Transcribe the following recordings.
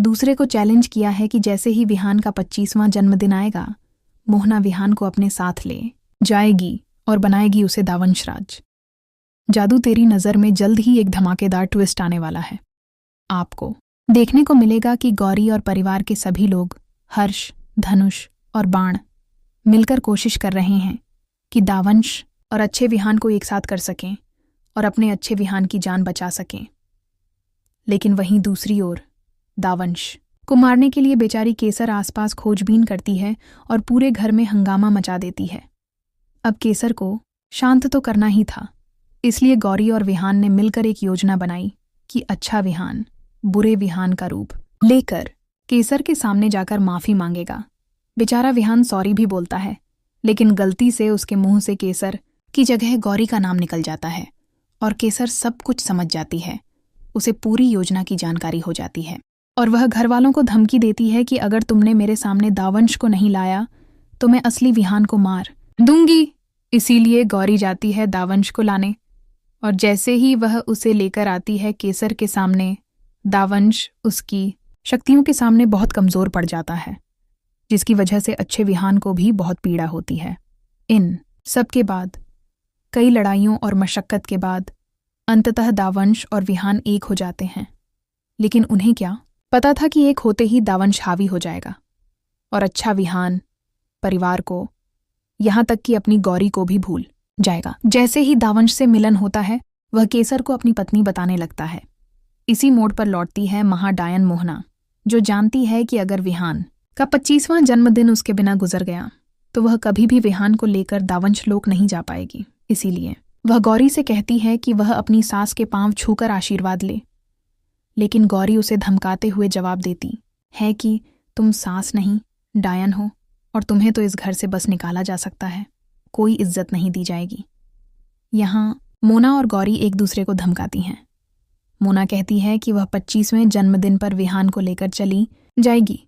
दूसरे को चैलेंज किया है कि जैसे ही विहान का 25वां जन्मदिन आएगा, मोहना विहान को अपने साथ ले जाएगी और बनाएगी उसे दावंशराज। जादू तेरी नज़र में जल्द ही एक धमाकेदार ट्विस्ट आने वाला है। आपको देखने को मिलेगा कि गौरी और परिवार के सभी लोग हर्ष, धनुष और बाण मिलकर कोशिश कर रहे हैं कि दावंश और अच्छे विहान को एक साथ कर सकें और अपने अच्छे विहान की जान बचा सकें। लेकिन वहीं दूसरी ओर दावंश को मारने के लिए बेचारी केसर आसपास खोजबीन करती है और पूरे घर में हंगामा मचा देती है। अब केसर को शांत तो करना ही था, इसलिए गौरी और विहान ने मिलकर एक योजना बनाई कि अच्छा विहान बुरे विहान का रूप लेकर केसर के सामने जाकर माफी मांगेगा। बेचारा विहान सॉरी भी बोलता है, लेकिन गलती से उसके मुंह से केसर की जगह गौरी का नाम निकल जाता है और केसर सब कुछ समझ जाती है। उसे पूरी योजना की जानकारी हो जाती है और वह घर वालों को धमकी देती है कि अगर तुमने मेरे सामने दावंश को नहीं लाया तो मैं असली विहान को मार दूंगी। इसीलिए गौरी जाती है दावंश को लाने और जैसे ही वह उसे लेकर आती है केसर के सामने, दावंश उसकी शक्तियों के सामने बहुत कमज़ोर पड़ जाता है, जिसकी वजह से अच्छे विहान को भी बहुत पीड़ा होती है। इन सब के बाद, कई लड़ाइयों और मशक्क़त के बाद अंततः दावंश और विहान एक हो जाते हैं। लेकिन उन्हें क्या पता था कि एक होते ही दावंश हावी हो जाएगा और अच्छा विहान परिवार को, यहाँ तक कि अपनी गौरी को भी भूल जाएगा। जैसे ही दावंश से मिलन होता है, वह केसर को अपनी पत्नी बताने लगता है। इसी मोड़ पर लौटती है महाडायन मोहना, जो जानती है कि अगर विहान का 25वां जन्मदिन उसके बिना गुजर गया तो वह कभी भी विहान को लेकर दावंश लोक नहीं जा पाएगी। इसीलिए वह गौरी से कहती है कि वह अपनी सास के पांव छूकर आशीर्वाद ले। लेकिन गौरी उसे धमकाते हुए जवाब देती है कि तुम सास नहीं डायन हो और तुम्हें तो इस घर से बस निकाला जा सकता है, कोई इज्जत नहीं दी जाएगी। यहाँ मोना और गौरी एक दूसरे को धमकाती हैं। मोना कहती है कि वह 25वें जन्मदिन पर विहान को लेकर चली जाएगी।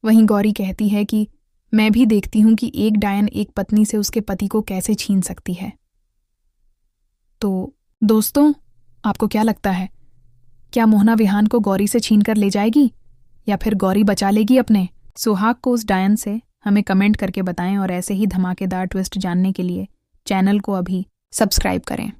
वहीं गौरी कहती है कि मैं भी देखती हूं कि एक डायन एक पत्नी से उसके पति को कैसे छीन सकती है। तो दोस्तों, आपको क्या लगता है, क्या मोहना विहान को गौरी से छीन कर ले जाएगी या फिर गौरी बचा लेगी अपने सुहाग को उस डायन से? हमें कमेंट करके बताएं और ऐसे ही धमाकेदार ट्विस्ट जानने के लिए चैनल को अभी सब्सक्राइब करें।